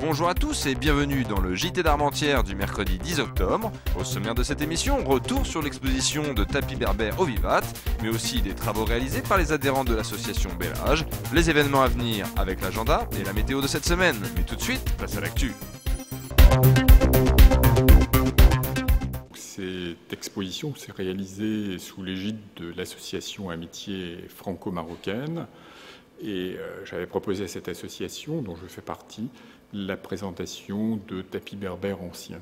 Bonjour à tous et bienvenue dans le JT d'Armentières du mercredi 10 octobre. Au sommaire de cette émission, retour sur l'exposition de tapis berbères au Vivat, mais aussi des travaux réalisés par les adhérents de l'association Bel Âge, les événements à venir avec l'agenda et la météo de cette semaine. Mais tout de suite, place à l'actu. Cette exposition s'est réalisée sous l'égide de l'association Amitié franco-marocaine et j'avais proposé à cette association, dont je fais partie, la présentation de tapis berbères anciens.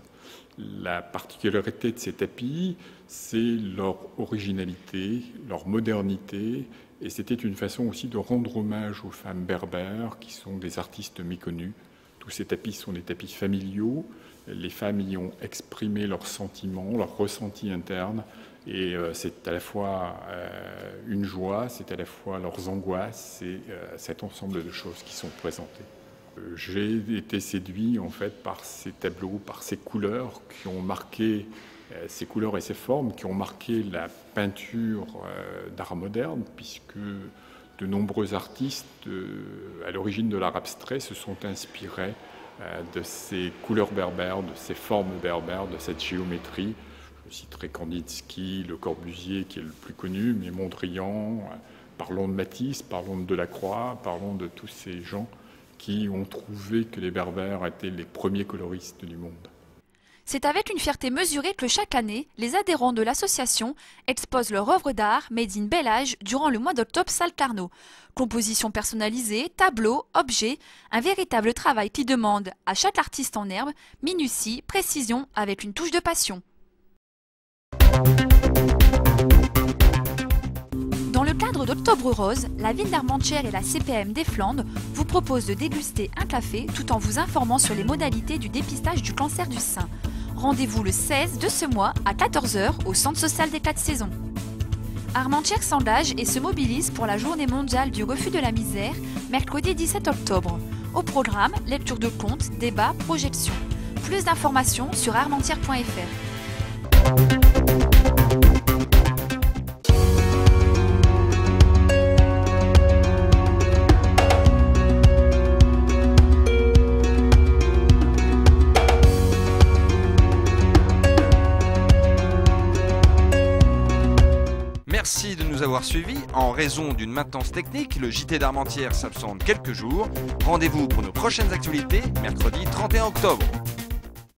La particularité de ces tapis, c'est leur originalité, leur modernité, et c'était une façon aussi de rendre hommage aux femmes berbères qui sont des artistes méconnus. Tous ces tapis sont des tapis familiaux. Les femmes y ont exprimé leurs sentiments, leurs ressentis internes, et c'est à la fois une joie, c'est à la fois leurs angoisses, c'est cet ensemble de choses qui sont présentées. J'ai été séduit en fait par ces tableaux, par ces couleurs qui ont marqué, ces couleurs et ces formes qui ont marqué la peinture d'art moderne, puisque de nombreux artistes à l'origine de l'art abstrait se sont inspirés de ces couleurs berbères, de ces formes berbères, de cette géométrie. Je citerai Kandinsky, Le Corbusier qui est le plus connu, mais Mondrian, parlons de Matisse, parlons de Delacroix, parlons de tous ces gens qui ont trouvé que les Berbères étaient les premiers coloristes du monde. C'est avec une fierté mesurée que chaque année, les adhérents de l'association exposent leur œuvre d'art Made in Bel Âge durant le mois d'octobre Salle Carnot. Compositions personnalisées, tableaux, objets, un véritable travail qui demande à chaque artiste en herbe minutie, précision avec une touche de passion. Dans le cadre d'Octobre Rose, la ville d'Armentières et la CPM des Flandres vous proposent de déguster un café tout en vous informant sur les modalités du dépistage du cancer du sein. Rendez-vous le 16 de ce mois à 14 h au Centre social des 4 saisons. Armentières s'engage et se mobilise pour la Journée mondiale du refus de la misère, mercredi 17 octobre. Au programme, lecture de contes, débats, projections. Plus d'informations sur armentières.fr. Merci de nous avoir suivis. En raison d'une maintenance technique, le JT d'Armentières s'absente quelques jours. Rendez-vous pour nos prochaines actualités, mercredi 31 octobre.